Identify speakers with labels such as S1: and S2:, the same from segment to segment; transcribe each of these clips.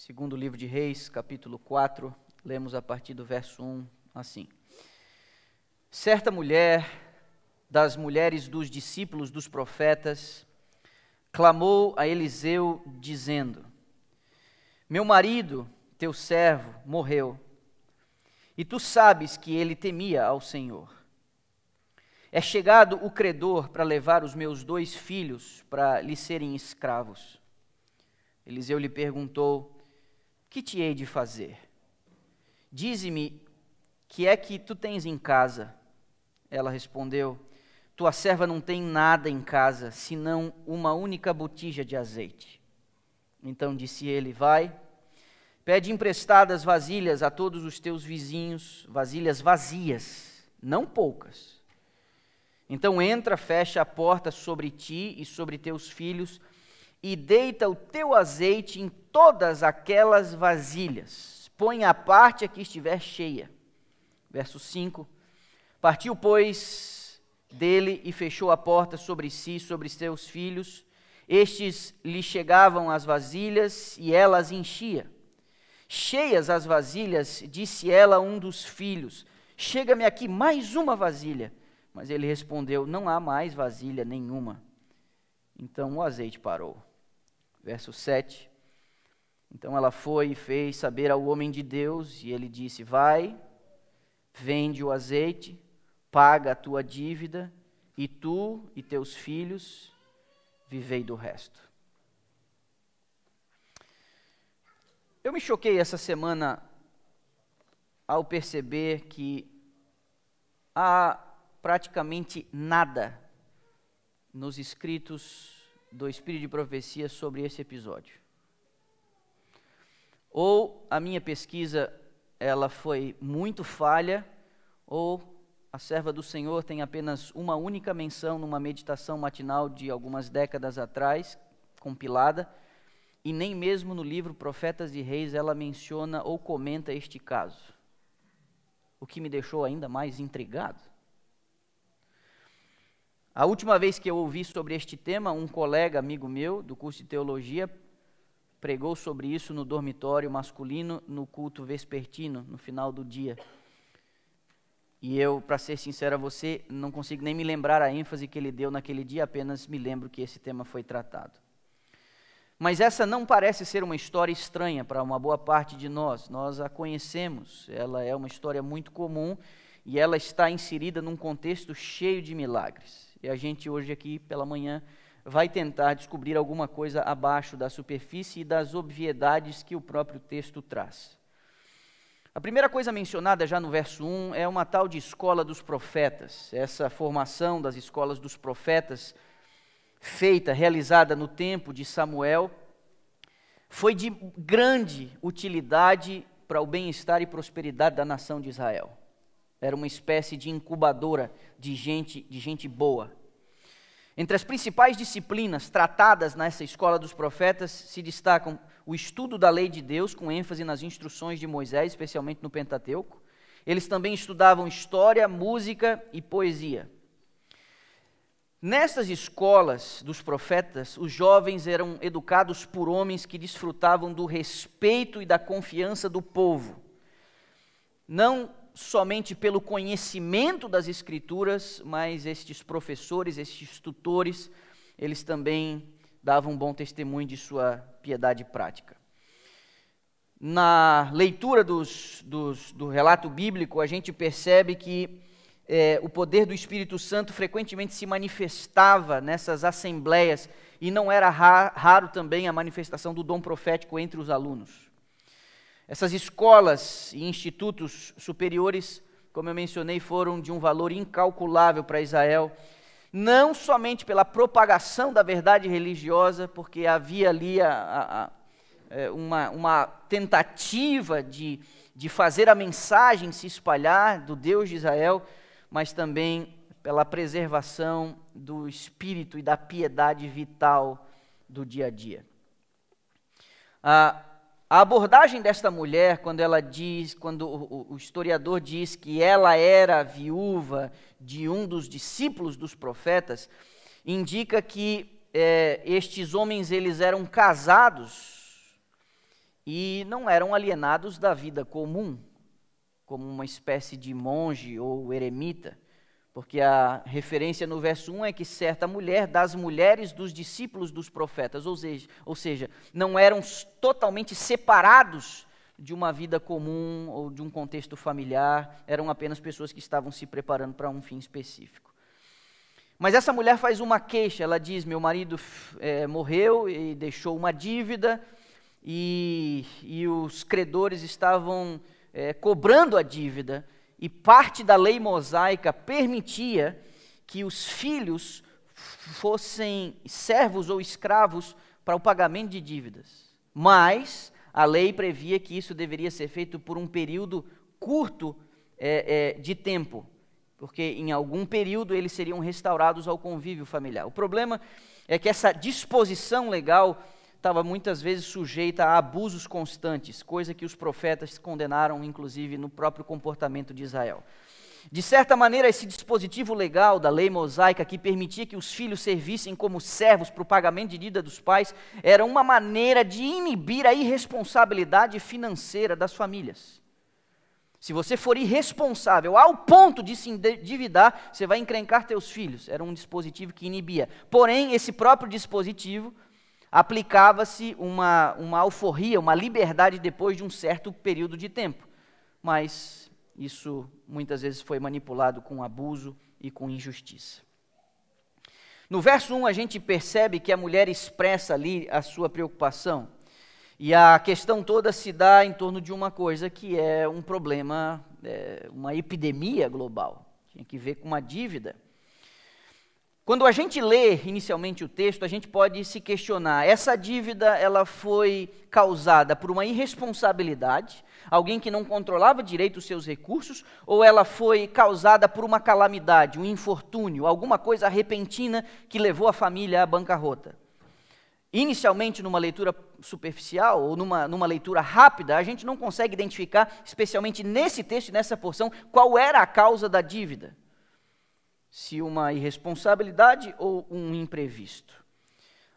S1: Segundo livro de Reis, capítulo 4, lemos a partir do verso 1, assim. Certa mulher, das mulheres dos discípulos dos profetas, clamou a Eliseu, dizendo: Meu marido, teu servo, morreu, e tu sabes que ele temia ao Senhor. É chegado o credor para levar os meus 2 filhos para lhe serem escravos. Eliseu lhe perguntou: Que te hei de fazer? Dize-me, que é que tu tens em casa? Ela respondeu: Tua serva não tem nada em casa, senão uma única botija de azeite. Então disse ele: Vai, pede emprestadas vasilhas a todos os teus vizinhos, vasilhas vazias, não poucas. Então entra, fecha a porta sobre ti e sobre teus filhos, e deita o teu azeite em todas aquelas vasilhas. Põe à parte a que estiver cheia. Verso 5. Partiu, pois, dele e fechou a porta sobre si, sobre seus filhos. Estes lhe chegavam as vasilhas e ela as enchia. Cheias as vasilhas, disse ela a um dos filhos: Chega-me aqui mais uma vasilha. Mas ele respondeu: Não há mais vasilha nenhuma. Então o azeite parou. Verso 7. Então ela foi e fez saber ao homem de Deus, e ele disse: Vai, vende o azeite, paga a tua dívida, e tu e teus filhos vivei do resto. Eu me choquei essa semana ao perceber que há praticamente nada nos escritos do Espírito de Profecia sobre esse episódio. Ou a minha pesquisa ela foi muito falha, ou a serva do Senhor tem apenas uma única menção numa meditação matinal de algumas décadas atrás, compilada, e nem mesmo no livro Profetas e Reis ela menciona ou comenta este caso, o que me deixou ainda mais intrigado. A última vez que eu ouvi sobre este tema, um colega amigo meu do curso de teologia pregou sobre isso no dormitório masculino no culto vespertino, no final do dia. E eu, para ser sincero a você, não consigo nem me lembrar a ênfase que ele deu naquele dia, apenas me lembro que esse tema foi tratado. Mas essa não parece ser uma história estranha para uma boa parte de nós. Nós a conhecemos, ela é uma história muito comum e ela está inserida num contexto cheio de milagres. E a gente hoje aqui pela manhã vai tentar descobrir alguma coisa abaixo da superfície e das obviedades que o próprio texto traz. A primeira coisa mencionada já no verso 1 é uma tal de escola dos profetas. Essa formação das escolas dos profetas, realizada no tempo de Samuel, foi de grande utilidade para o bem-estar e prosperidade da nação de Israel. Era uma espécie de incubadora de gente boa. Entre as principais disciplinas tratadas nessa escola dos profetas se destacam o estudo da lei de Deus, com ênfase nas instruções de Moisés, especialmente no Pentateuco. Eles também estudavam história, música e poesia. Nessas escolas dos profetas, os jovens eram educados por homens que desfrutavam do respeito e da confiança do povo. Não somente pelo conhecimento das Escrituras, mas estes professores, estes tutores, eles também davam um bom testemunho de sua piedade prática. Na leitura do relato bíblico, a gente percebe que o poder do Espírito Santo frequentemente se manifestava nessas assembleias, e não era raro também a manifestação do dom profético entre os alunos. Essas escolas e institutos superiores, como eu mencionei, foram de um valor incalculável para Israel, não somente pela propagação da verdade religiosa, porque havia ali uma tentativa de fazer a mensagem se espalhar do Deus de Israel, mas também pela preservação do espírito e da piedade vital do dia a dia. A abordagem desta mulher, quando o historiador diz que ela era viúva de um dos discípulos dos profetas, indica que estes homens eles eram casados e não eram alienados da vida comum, como uma espécie de monge ou eremita, porque a referência no verso 1 é que certa mulher das mulheres dos discípulos dos profetas, ou seja, não eram totalmente separados de uma vida comum ou de um contexto familiar, eram apenas pessoas que estavam se preparando para um fim específico. Mas essa mulher faz uma queixa, ela diz, meu marido morreu e deixou uma dívida, e os credores estavam cobrando a dívida, e parte da lei mosaica permitia que os filhos fossem servos ou escravos para o pagamento de dívidas. Mas a lei previa que isso deveria ser feito por um período curto de tempo, porque em algum período eles seriam restaurados ao convívio familiar. O problema é que essa disposição legal estava muitas vezes sujeita a abusos constantes, coisa que os profetas condenaram, inclusive, no próprio comportamento de Israel. De certa maneira, esse dispositivo legal da lei mosaica, que permitia que os filhos servissem como servos para o pagamento de dívida dos pais, era uma maneira de inibir a irresponsabilidade financeira das famílias. Se você for irresponsável ao ponto de se endividar, você vai encrencar teus filhos. Era um dispositivo que inibia. Porém, esse próprio dispositivo aplicava-se uma alforria, uma liberdade depois de um certo período de tempo. Mas isso muitas vezes foi manipulado com abuso e com injustiça. No verso 1 a gente percebe que a mulher expressa ali a sua preocupação. E a questão toda se dá em torno de uma coisa que é um problema, uma epidemia global. Tinha que ver com uma dívida. Quando a gente lê inicialmente o texto, a gente pode se questionar, essa dívida ela foi causada por uma irresponsabilidade, alguém que não controlava direito os seus recursos, ou ela foi causada por uma calamidade, um infortúnio, alguma coisa repentina que levou a família à bancarrota? Inicialmente, numa leitura superficial ou numa leitura rápida, a gente não consegue identificar, especialmente nesse texto e nessa porção, qual era a causa da dívida. Se uma irresponsabilidade ou um imprevisto.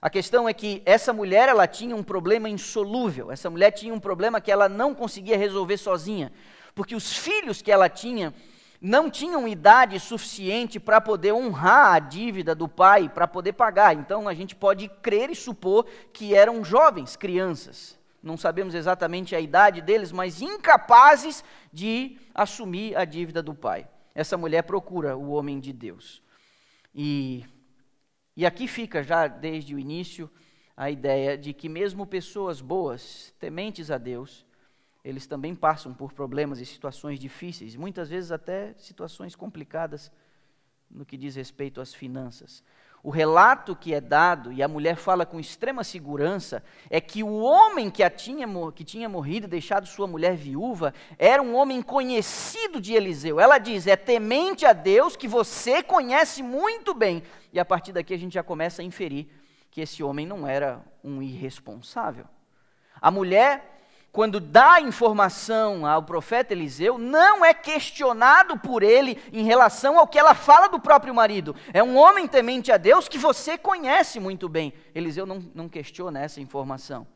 S1: A questão é que essa mulher, ela tinha um problema insolúvel, essa mulher tinha um problema que ela não conseguia resolver sozinha, porque os filhos que ela tinha não tinham idade suficiente para poder honrar a dívida do pai, para poder pagar. Então a gente pode crer e supor que eram jovens, crianças. Não sabemos exatamente a idade deles, mas incapazes de assumir a dívida do pai. Essa mulher procura o homem de Deus. E aqui fica já desde o início a ideia de que mesmo pessoas boas, tementes a Deus, eles também passam por problemas e situações difíceis, muitas vezes até situações complicadas no que diz respeito às finanças. O relato que é dado, e a mulher fala com extrema segurança, é que o homem que tinha morrido e deixado sua mulher viúva, era um homem conhecido de Eliseu. Ela diz, é temente a Deus que você conhece muito bem. E a partir daqui a gente já começa a inferir que esse homem não era um irresponsável. A mulher, quando dá informação ao profeta Eliseu, não é questionado por ele em relação ao que ela fala do próprio marido. É um homem temente a Deus que você conhece muito bem. Eliseu não questiona essa informação.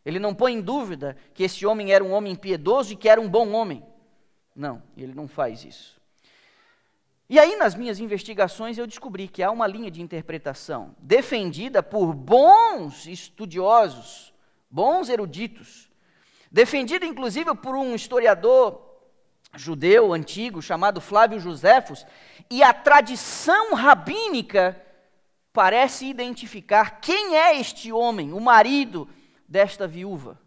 S1: Ele não põe em dúvida que esse homem era um homem piedoso e que era um bom homem. Não, ele não faz isso. E aí, nas minhas investigações, eu descobri que há uma linha de interpretação defendida por bons estudiosos, bons eruditos, defendida inclusive por um historiador judeu antigo chamado Flávio Joséfos, e a tradição rabínica parece identificar quem é este homem, o marido desta viúva.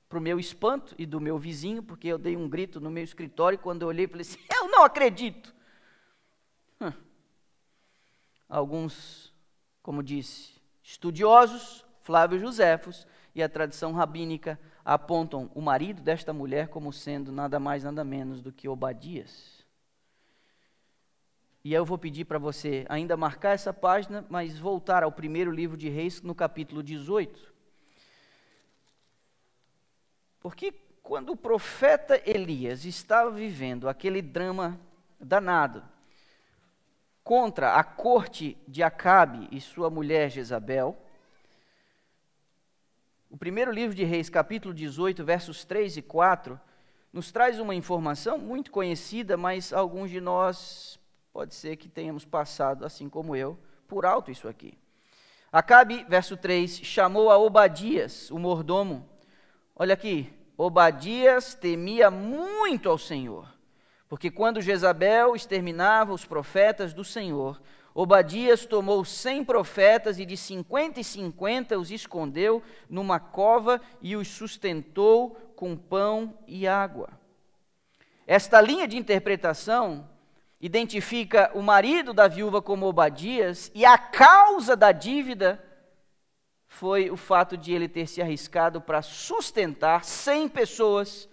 S1: Para o meu espanto e do meu vizinho, porque eu dei um grito no meu escritório quando eu olhei e falei assim, eu não acredito. Alguns, como disse, estudiosos, Flávio Joséfos, e a tradição rabínica apontam o marido desta mulher como sendo nada mais, nada menos do que Obadias. E aí eu vou pedir para você ainda marcar essa página, mas voltar ao primeiro livro de Reis, no capítulo 18. Porque quando o profeta Elias estava vivendo aquele drama danado contra a corte de Acabe e sua mulher Jezabel, O primeiro livro de Reis, capítulo 18, versos 3 e 4, nos traz uma informação muito conhecida, mas alguns de nós, pode ser que tenhamos passado, assim como eu, por alto isso aqui. Acabe, verso 3, chamou a Obadias, o mordomo. Olha aqui, Obadias temia muito ao Senhor, porque quando Jezabel exterminava os profetas do Senhor, Obadias tomou 100 profetas e de 50 em 50 os escondeu numa cova e os sustentou com pão e água. Esta linha de interpretação identifica o marido da viúva como Obadias e a causa da dívida foi o fato de ele ter se arriscado para sustentar 100 pessoas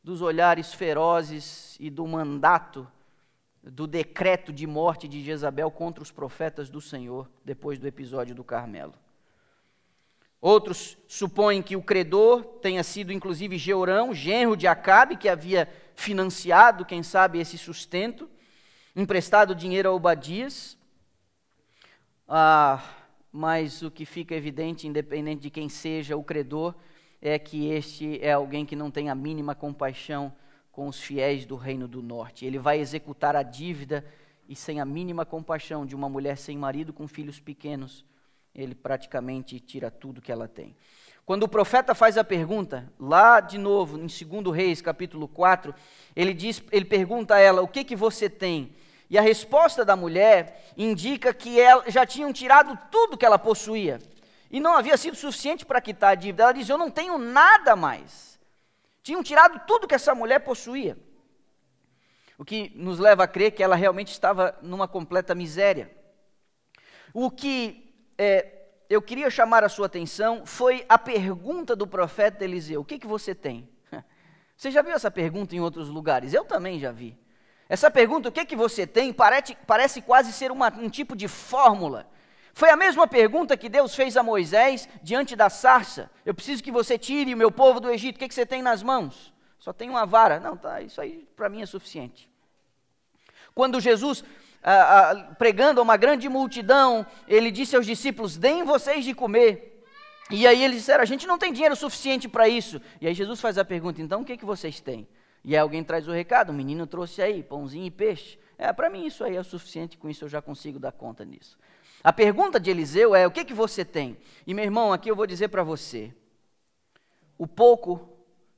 S1: dos olhares ferozes e do mandato, do decreto de morte de Jezabel contra os profetas do Senhor, depois do episódio do Carmelo. Outros supõem que o credor tenha sido inclusive Jeorão, genro de Acabe, que havia financiado, quem sabe, esse sustento, emprestado dinheiro a Obadias. Mas o que fica evidente, independente de quem seja o credor, é que este é alguém que não tem a mínima compaixão com os fiéis do Reino do Norte. Ele vai executar a dívida e sem a mínima compaixão de uma mulher sem marido com filhos pequenos, ele praticamente tira tudo que ela tem. Quando o profeta faz a pergunta, lá de novo, em 2 Reis, capítulo 4, ele pergunta a ela, o que você tem? E a resposta da mulher indica que já tinham tirado tudo que ela possuía. E não havia sido suficiente para quitar a dívida. Ela diz, eu não tenho nada mais. Tinham tirado tudo que essa mulher possuía. O que nos leva a crer que ela realmente estava numa completa miséria. O que eu queria chamar a sua atenção foi a pergunta do profeta Eliseu. O que você tem? Você já viu essa pergunta em outros lugares? Eu também já vi. Essa pergunta, o que você tem, parece quase ser um tipo de fórmula. Foi a mesma pergunta que Deus fez a Moisés diante da sarça. Eu preciso que você tire o meu povo do Egito. O que você tem nas mãos? Só tem uma vara. Não, tá, isso aí para mim é suficiente. Quando Jesus, pregando a uma grande multidão, ele disse aos discípulos, deem vocês de comer. E aí eles disseram, a gente não tem dinheiro suficiente para isso. E aí Jesus faz a pergunta, então o que vocês têm? E aí alguém traz o recado, o menino trouxe aí, pãozinho e peixe. Para mim isso aí é o suficiente, com isso eu já consigo dar conta disso. A pergunta de Eliseu é, o que você tem? E meu irmão, aqui eu vou dizer para você, o pouco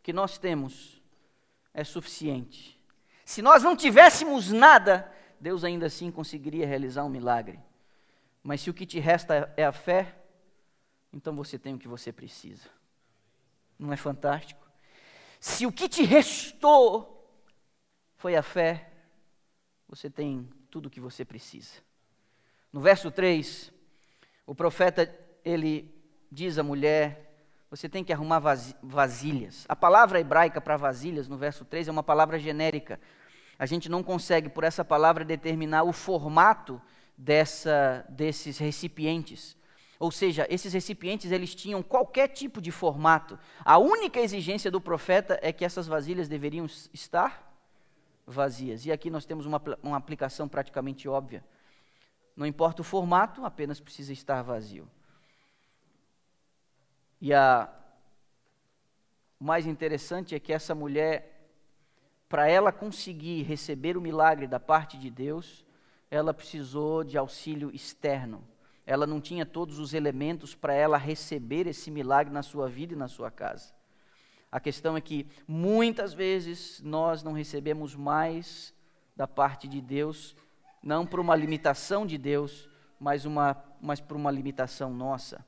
S1: que nós temos é suficiente. Se nós não tivéssemos nada, Deus ainda assim conseguiria realizar um milagre. Mas se o que te resta é a fé, então você tem o que você precisa. Não é fantástico? Se o que te restou foi a fé, você tem tudo o que você precisa. No verso 3, o profeta, ele diz à mulher, você tem que arrumar vasilhas. A palavra hebraica para vasilhas, no verso 3, é uma palavra genérica. A gente não consegue, por essa palavra, determinar o formato desses recipientes. Ou seja, esses recipientes, eles tinham qualquer tipo de formato. A única exigência do profeta é que essas vasilhas deveriam estar vazias. E aqui nós temos uma aplicação praticamente óbvia. Não importa o formato, apenas precisa estar vazio. E o mais interessante é que essa mulher, para ela conseguir receber o milagre da parte de Deus, ela precisou de auxílio externo. Ela não tinha todos os elementos para ela receber esse milagre na sua vida e na sua casa. A questão é que muitas vezes nós não recebemos mais da parte de Deus, não por uma limitação de Deus, mas por uma limitação nossa.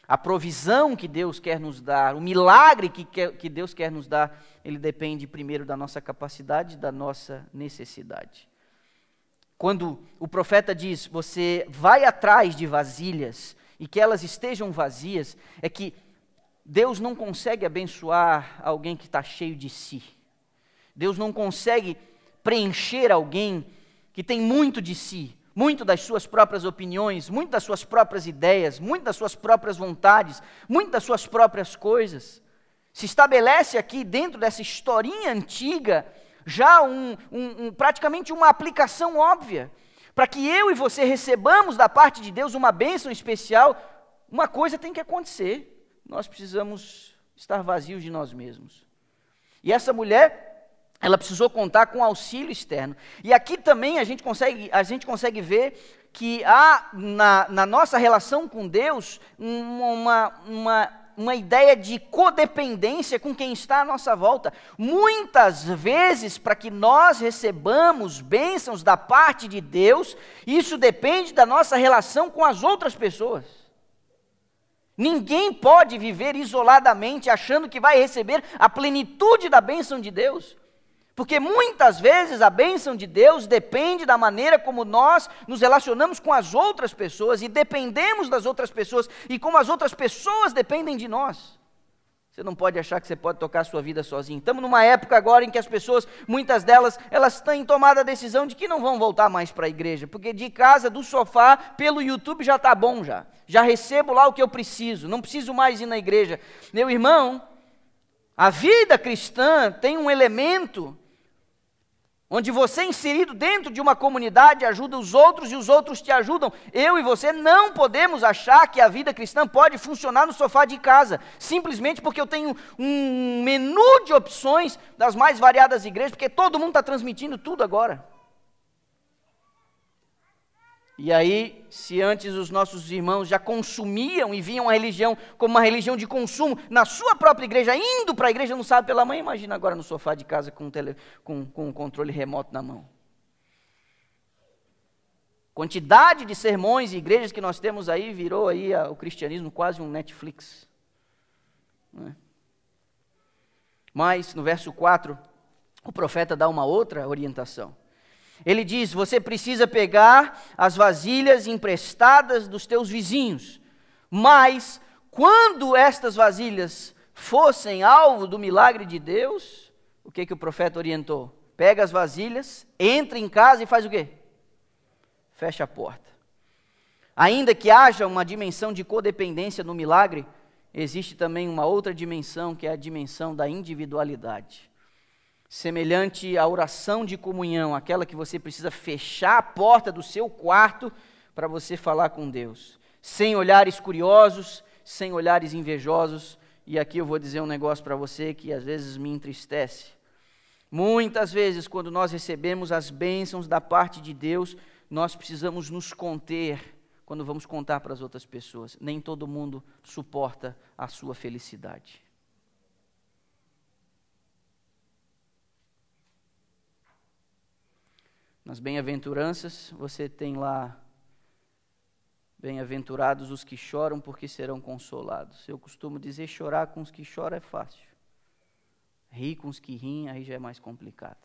S1: A provisão que Deus quer nos dar, o milagre que Deus quer nos dar, ele depende primeiro da nossa capacidade, da nossa necessidade. Quando o profeta diz, você vai atrás de vasilhas e que elas estejam vazias, é que Deus não consegue abençoar alguém que está cheio de si. Deus não consegue preencher alguém que tem muito de si, muito das suas próprias opiniões, muito das suas próprias ideias, muito das suas próprias vontades, muito das suas próprias coisas. Se estabelece aqui dentro dessa historinha antiga, já praticamente uma aplicação óbvia, para que eu e você recebamos da parte de Deus uma bênção especial, uma coisa tem que acontecer, nós precisamos estar vazios de nós mesmos. E essa mulher, ela precisou contar com auxílio externo. E aqui também a gente consegue ver que há na nossa relação com Deus uma ideia de codependência com quem está à nossa volta. Muitas vezes, para que nós recebamos bênçãos da parte de Deus, isso depende da nossa relação com as outras pessoas. Ninguém pode viver isoladamente achando que vai receber a plenitude da bênção de Deus. Porque muitas vezes a bênção de Deus depende da maneira como nós nos relacionamos com as outras pessoas e dependemos das outras pessoas e como as outras pessoas dependem de nós. Você não pode achar que você pode tocar a sua vida sozinho. Estamos numa época agora em que as pessoas, muitas delas, elas têm tomado a decisão de que não vão voltar mais para a igreja, porque de casa, do sofá, pelo YouTube já está bom já. Já recebo lá o que eu preciso, não preciso mais ir na igreja. Meu irmão, a vida cristã tem um elemento onde você é inserido dentro de uma comunidade ajuda os outros e os outros te ajudam. Eu e você não podemos achar que a vida cristã pode funcionar no sofá de casa, simplesmente porque eu tenho um menu de opções das mais variadas igrejas, porque todo mundo está transmitindo tudo agora. E aí, se antes os nossos irmãos já consumiam e viam a religião como uma religião de consumo, na sua própria igreja, indo para a igreja no sábado pela manhã, imagina agora no sofá de casa com o controle remoto na mão. Quantidade de sermões e igrejas que nós temos aí, virou aí o cristianismo quase um Netflix. Não é? Mas, no verso 4, o profeta dá uma outra orientação. Ele diz, você precisa pegar as vasilhas emprestadas dos teus vizinhos, mas quando estas vasilhas fossem alvo do milagre de Deus, o que o profeta orientou? Pega as vasilhas, entra em casa e faz o quê? Fecha a porta. Ainda que haja uma dimensão de codependência no milagre, existe também uma outra dimensão, que é a dimensão da individualidade. Semelhante à oração de comunhão, aquela que você precisa fechar a porta do seu quarto para você falar com Deus, sem olhares curiosos, sem olhares invejosos. E aqui eu vou dizer um negócio para você que às vezes me entristece. Muitas vezes, quando nós recebemos as bênçãos da parte de Deus, nós precisamos nos conter quando vamos contar para as outras pessoas. Nem todo mundo suporta a sua felicidade. Nas bem-aventuranças, você tem lá, bem-aventurados os que choram, porque serão consolados. Eu costumo dizer, chorar com os que choram é fácil. Rir com os que riem, aí já é mais complicado.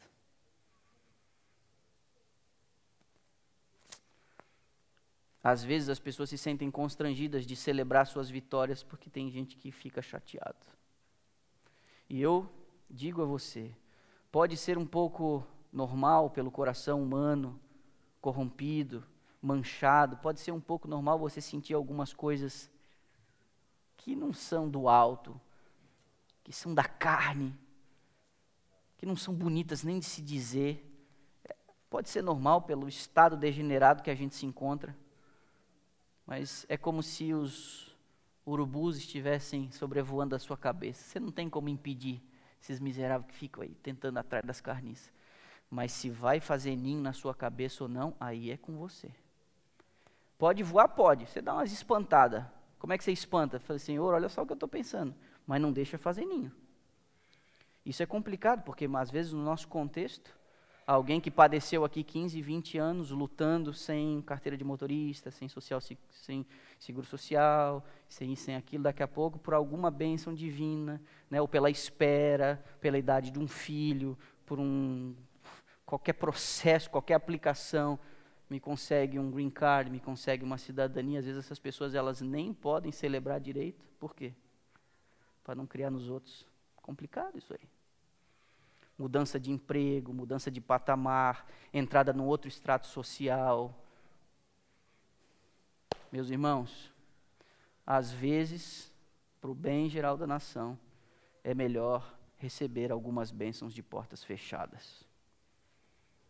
S1: Às vezes as pessoas se sentem constrangidas de celebrar suas vitórias, porque tem gente que fica chateado. E eu digo a você, pode ser um pouco normal pelo coração humano, corrompido, manchado, pode ser um pouco normal você sentir algumas coisas que não são do alto, que são da carne, que não são bonitas nem de se dizer. Pode ser normal pelo estado degenerado que a gente se encontra, mas é como se os urubus estivessem sobrevoando a sua cabeça. Você não tem como impedir esses miseráveis que ficam aí tentando atrás das carniças. Mas se vai fazer ninho na sua cabeça ou não, aí é com você. Pode voar? Pode. Você dá umas espantadas. Como é que você espanta? Fala, Senhor, olha só o que eu estou pensando. Mas não deixa fazer ninho. Isso é complicado, porque às vezes no nosso contexto, alguém que padeceu aqui 15, 20 anos, lutando sem carteira de motorista, sem seguro social, sem aquilo, daqui a pouco, por alguma bênção divina, né, ou pela espera, pela idade de um filho, por qualquer processo, qualquer aplicação, me consegue um green card, me consegue uma cidadania. Às vezes essas pessoas elas nem podem celebrar direito. Por quê? Para não criar nos outros. Complicado isso aí. Mudança de emprego, mudança de patamar, entrada num outro estrato social. Meus irmãos, às vezes, para o bem geral da nação, é melhor receber algumas bênçãos de portas fechadas.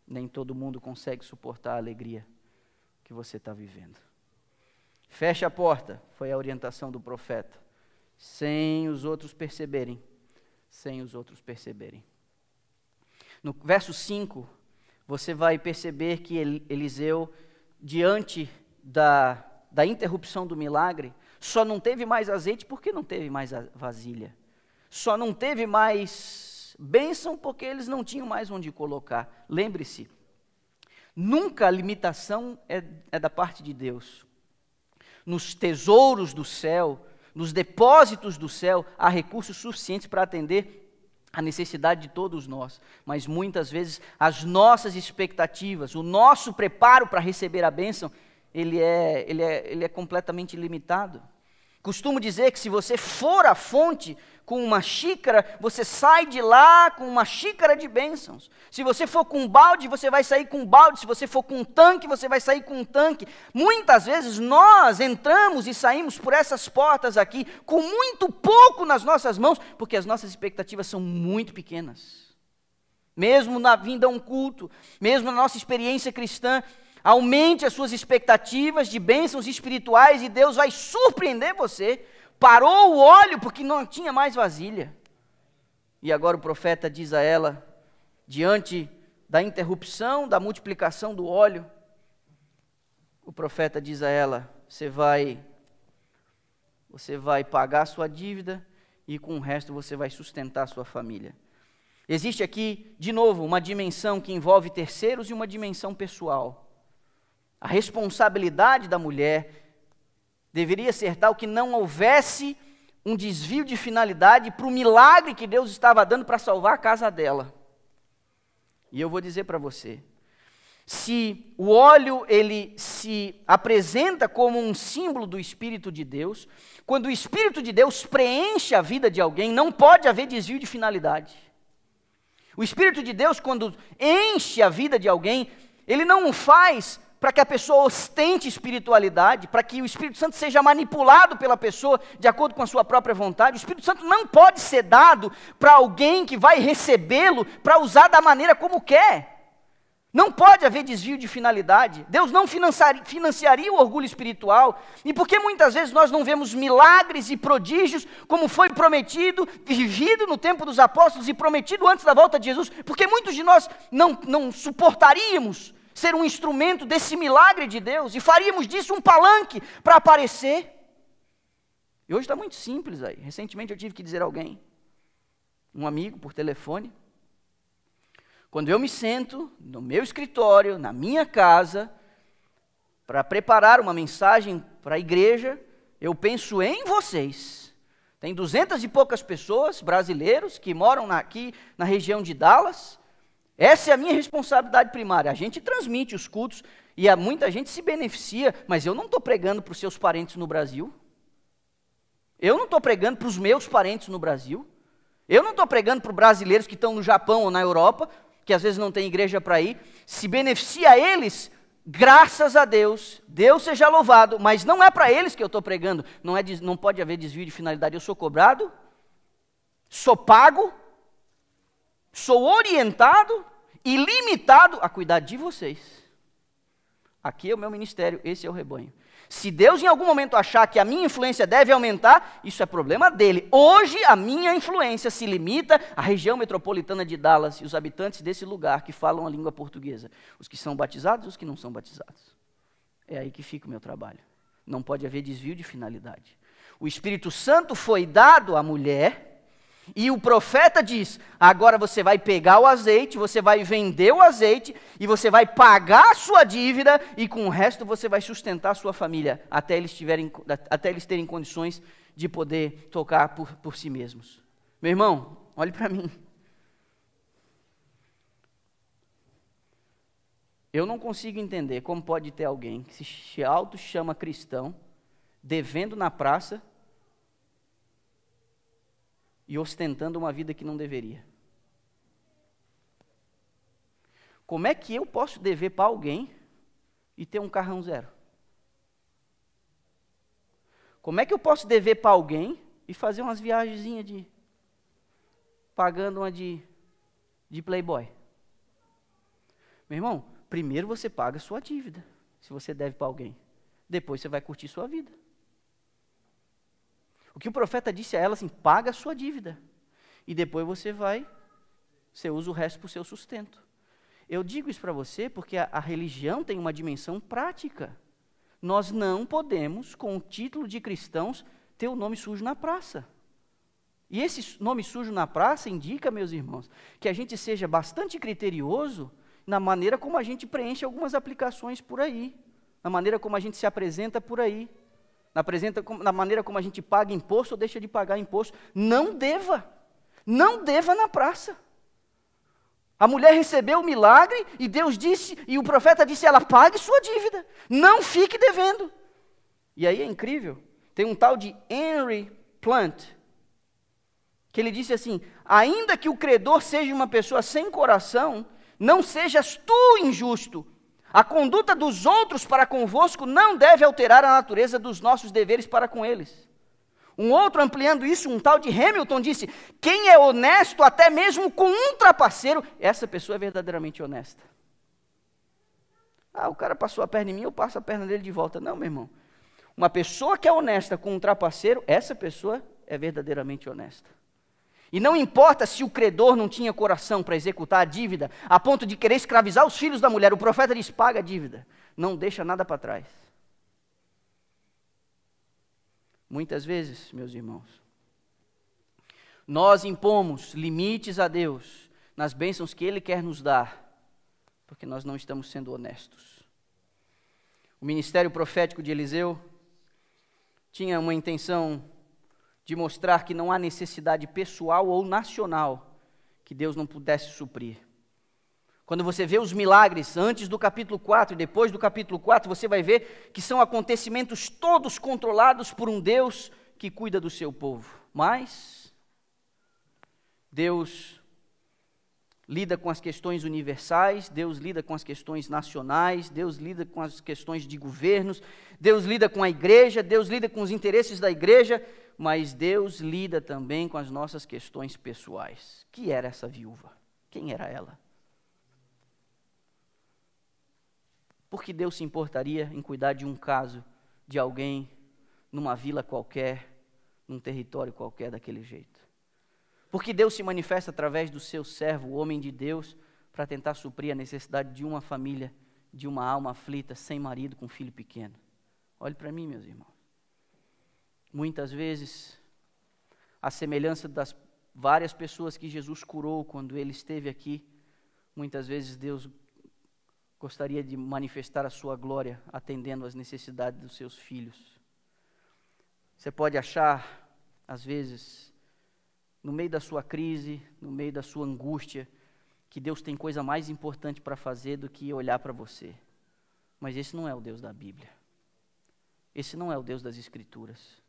S1: Nem todo mundo consegue suportar a alegria que você está vivendo. Feche a porta, foi a orientação do profeta. sem os outros perceberem. Sem os outros perceberem. No verso 5, você vai perceber que Eliseu, diante da interrupção do milagre, só não teve mais azeite porque não teve mais a vasilha. Só não teve mais bênção porque eles não tinham mais onde colocar. Lembre-se, nunca a limitação é da parte de Deus. Nos tesouros do céu, nos depósitos do céu, há recursos suficientes para atender a necessidade de todos nós, mas muitas vezes as nossas expectativas, o nosso preparo para receber a bênção, ele é completamente limitado. Costumo dizer que se você for à fonte com uma xícara, você sai de lá com uma xícara de bênçãos. Se você for com um balde, você vai sair com um balde. Se você for com um tanque, você vai sair com um tanque. Muitas vezes nós entramos e saímos por essas portas aqui com muito pouco nas nossas mãos, porque as nossas expectativas são muito pequenas. Mesmo na vinda a um culto, mesmo na nossa experiência cristã, aumente as suas expectativas de bênçãos espirituais e Deus vai surpreender você. Parou o óleo porque não tinha mais vasilha. E agora o profeta diz a ela, diante da interrupção, da multiplicação do óleo, o profeta diz a ela, você vai pagar a sua dívida e com o resto você vai sustentar a sua família. Existe aqui, de novo, uma dimensão que envolve terceiros e uma dimensão pessoal. A responsabilidade da mulher deveria ser tal que não houvesse um desvio de finalidade para o milagre que Deus estava dando para salvar a casa dela. E eu vou dizer para você, se o óleo ele se apresenta como um símbolo do Espírito de Deus, quando o Espírito de Deus preenche a vida de alguém, não pode haver desvio de finalidade. O Espírito de Deus, quando enche a vida de alguém, ele não o faz para que a pessoa ostente espiritualidade, para que o Espírito Santo seja manipulado pela pessoa de acordo com a sua própria vontade. O Espírito Santo não pode ser dado para alguém que vai recebê-lo para usar da maneira como quer. Não pode haver desvio de finalidade. Deus não financiaria o orgulho espiritual. E por que muitas vezes nós não vemos milagres e prodígios como foi prometido, vivido no tempo dos apóstolos e prometido antes da volta de Jesus? Porque muitos de nós não suportaríamos ser um instrumento desse milagre de Deus, e faríamos disso um palanque para aparecer. E hoje está muito simples aí. Recentemente eu tive que dizer a alguém, um amigo por telefone, quando eu me sento no meu escritório, na minha casa, para preparar uma mensagem para a igreja, eu penso em vocês. Tem 200 e poucas pessoas, brasileiros, que moram aqui na região de Dallas. Essa é a minha responsabilidade primária. A gente transmite os cultos e muita gente se beneficia, mas eu não estou pregando para os seus parentes no Brasil. Eu não estou pregando para os meus parentes no Brasil. Eu não estou pregando para os brasileiros que estão no Japão ou na Europa, que às vezes não tem igreja para ir. Se beneficia a eles, graças a Deus, Deus seja louvado, mas não é para eles que eu estou pregando. Não pode haver desvio de finalidade. Eu sou cobrado, sou pago, sou orientado e limitado a cuidar de vocês. Aqui é o meu ministério, esse é o rebanho. Se Deus em algum momento achar que a minha influência deve aumentar, isso é problema dele. Hoje a minha influência se limita à região metropolitana de Dallas e os habitantes desse lugar que falam a língua portuguesa. Os que são batizados e os que não são batizados. É aí que fica o meu trabalho. Não pode haver desvio de finalidade. O Espírito Santo foi dado à mulher. E o profeta diz, agora você vai pegar o azeite, você vai vender o azeite, e você vai pagar a sua dívida, e com o resto você vai sustentar a sua família, até eles terem condições de poder tocar por si mesmos. Meu irmão, olhe para mim. Eu não consigo entender como pode ter alguém que se auto-chama cristão, devendo na praça, e ostentando uma vida que não deveria. Como é que eu posso dever para alguém e ter um carrão zero? Como é que eu posso dever para alguém e fazer umas viagenzinhas pagando uma de playboy? Meu irmão, primeiro você paga a sua dívida, se você deve para alguém. Depois você vai curtir sua vida. O que o profeta disse a ela assim, paga a sua dívida. E depois você usa o resto para o seu sustento. Eu digo isso para você porque a religião tem uma dimensão prática. Nós não podemos, com o título de cristãos, ter o nome sujo na praça. E esse nome sujo na praça indica, meus irmãos, que a gente seja bastante criterioso na maneira como a gente preenche algumas aplicações por aí, na maneira como a gente se apresenta por aí, na maneira como a gente paga imposto ou deixa de pagar imposto. Não deva na praça. A mulher recebeu o milagre e Deus disse, e o profeta disse, ela pague sua dívida, não fique devendo. E aí é incrível, tem um tal de Henry Plant, que ele disse assim, ainda que o credor seja uma pessoa sem coração, não sejas tu injusto. A conduta dos outros para convosco não deve alterar a natureza dos nossos deveres para com eles. Um outro, ampliando isso, um tal de Hamilton, disse, quem é honesto até mesmo com um trapaceiro, essa pessoa é verdadeiramente honesta. O cara passou a perna em mim, eu passo a perna dele de volta. Não, meu irmão. Uma pessoa que é honesta com um trapaceiro, essa pessoa é verdadeiramente honesta. E não importa se o credor não tinha coração para executar a dívida, a ponto de querer escravizar os filhos da mulher, o profeta diz, paga a dívida, não deixa nada para trás. Muitas vezes, meus irmãos, nós impomos limites a Deus nas bênçãos que Ele quer nos dar, porque nós não estamos sendo honestos. O ministério profético de Eliseu tinha uma intenção de mostrar que não há necessidade pessoal ou nacional que Deus não pudesse suprir. Quando você vê os milagres antes do capítulo 4 e depois do capítulo 4, você vai ver que são acontecimentos todos controlados por um Deus que cuida do seu povo. Mas Deus lida com as questões universais, Deus lida com as questões nacionais, Deus lida com as questões de governos, Deus lida com a igreja, Deus lida com os interesses da igreja, mas Deus lida também com as nossas questões pessoais. Que era essa viúva? Quem era ela? Por que Deus se importaria em cuidar de um caso de alguém numa vila qualquer, num território qualquer daquele jeito? Por que Deus se manifesta através do seu servo, o homem de Deus, para tentar suprir a necessidade de uma família, de uma alma aflita, sem marido, com filho pequeno? Olhe para mim, meus irmãos. Muitas vezes, a semelhança das várias pessoas que Jesus curou quando Ele esteve aqui, muitas vezes Deus gostaria de manifestar a sua glória atendendo às necessidades dos seus filhos. Você pode achar, às vezes, no meio da sua crise, no meio da sua angústia, que Deus tem coisa mais importante para fazer do que olhar para você. Mas esse não é o Deus da Bíblia. Esse não é o Deus das Escrituras.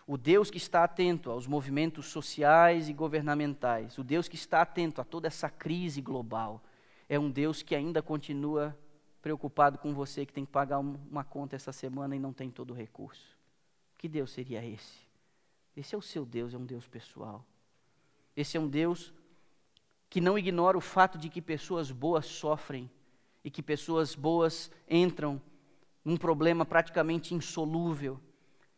S1: O Deus que está atento aos movimentos sociais e governamentais, o Deus que está atento a toda essa crise global, é um Deus que ainda continua preocupado com você, que tem que pagar uma conta essa semana e não tem todo o recurso. Que Deus seria esse? Esse é o seu Deus, é um Deus pessoal. Esse é um Deus que não ignora o fato de que pessoas boas sofrem e que pessoas boas entram num problema praticamente insolúvel,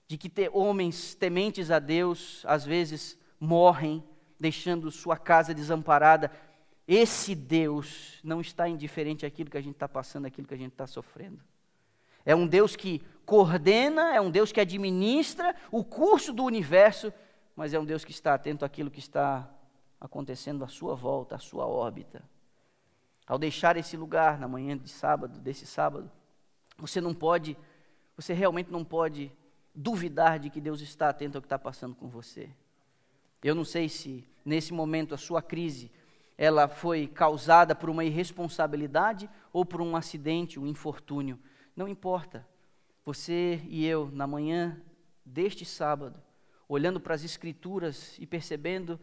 S1: de que homens tementes a Deus, às vezes, morrem, deixando sua casa desamparada. Esse Deus não está indiferente àquilo que a gente está passando, àquilo que a gente está sofrendo. É um Deus que coordena, é um Deus que administra o curso do universo, mas é um Deus que está atento àquilo que está acontecendo à sua volta, à sua órbita. Ao deixar esse lugar na manhã de sábado, desse sábado, você realmente não pode duvidar de que Deus está atento ao que está passando com você. Eu não sei se nesse momento a sua crise ela foi causada por uma irresponsabilidade ou por um acidente, um infortúnio. Não importa. Você e eu, na manhã deste sábado, olhando para as Escrituras e percebendo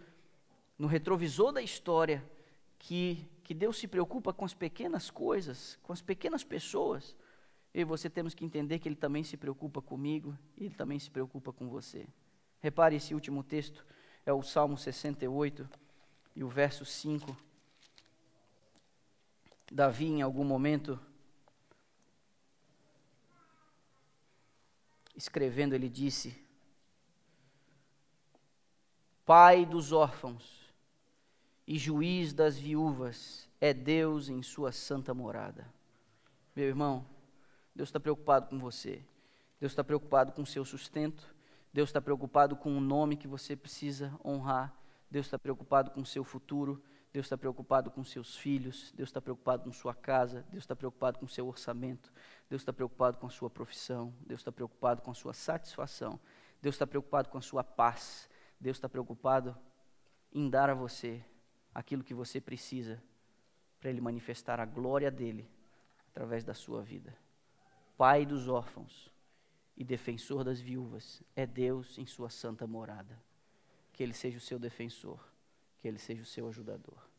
S1: no retrovisor da história que Deus se preocupa com as pequenas coisas, com as pequenas pessoas, eu e você temos que entender que Ele também se preocupa comigo e Ele também se preocupa com você. Repare, esse último texto é o Salmo 68 e o verso 5. Davi, em algum momento, escrevendo, ele disse: Pai dos órfãos e juiz das viúvas, é Deus em sua santa morada. Meu irmão, Deus está preocupado com você. Deus está preocupado com o seu sustento. Deus está preocupado com o nome que você precisa honrar. Deus está preocupado com o seu futuro. Deus está preocupado com seus filhos. Deus está preocupado com sua casa. Deus está preocupado com seu orçamento. Deus está preocupado com a sua profissão. Deus está preocupado com a sua satisfação. Deus está preocupado com a sua paz. Deus está preocupado em dar a você aquilo que você precisa para Ele manifestar a glória dEle através da sua vida. Pai dos órfãos e defensor das viúvas, é Deus em sua santa morada. Que Ele seja o seu defensor, que Ele seja o seu ajudador.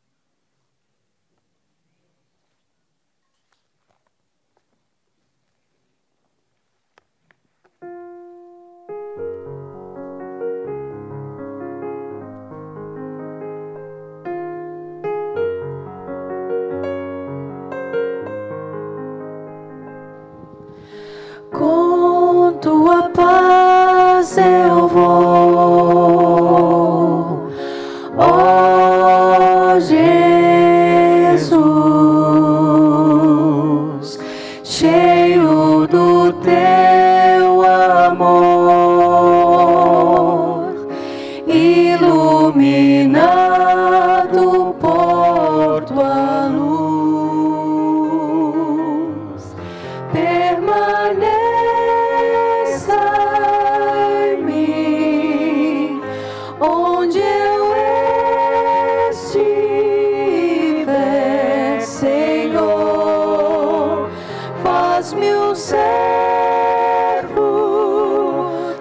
S2: Com tua paz eu vou, ó Jesus, cheio do teu amor, iluminado por tua luz, permaneça em mim, onde eu estiver, Senhor, faz-me um servo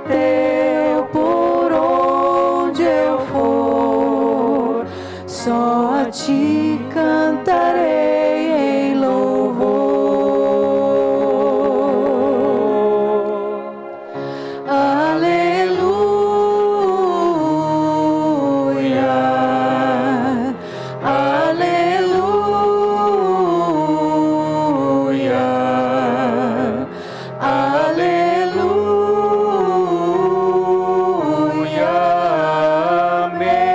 S2: teu por onde eu for, só a ti cantarei em louvor. Aleluia, aleluia, aleluia, amém.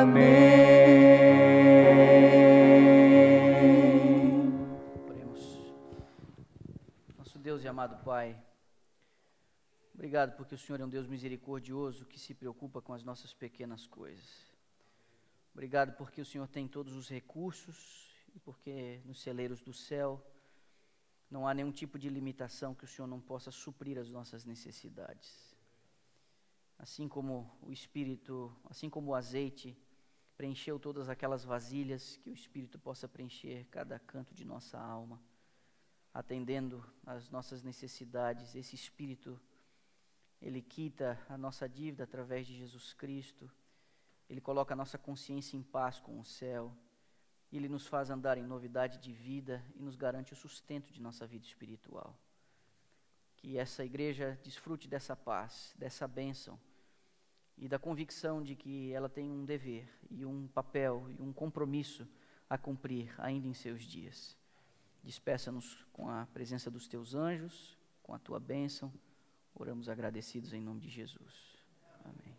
S2: Amém.
S1: Oremos. Nosso Deus e amado Pai, obrigado porque o Senhor é um Deus misericordioso que se preocupa com as nossas pequenas coisas. Obrigado porque o Senhor tem todos os recursos e porque nos celeiros do céu não há nenhum tipo de limitação que o Senhor não possa suprir as nossas necessidades. Assim como o Espírito, assim como o azeite preencheu todas aquelas vasilhas, que o Espírito possa preencher cada canto de nossa alma, atendendo às nossas necessidades. Esse Espírito, Ele quita a nossa dívida através de Jesus Cristo, Ele coloca a nossa consciência em paz com o céu, Ele nos faz andar em novidade de vida e nos garante o sustento de nossa vida espiritual. Que essa igreja desfrute dessa paz, dessa bênção e da convicção de que ela tem um dever e um papel e um compromisso a cumprir ainda em seus dias. Despeça-nos com a presença dos teus anjos, com a tua bênção. Oramos agradecidos em nome de Jesus. Amém.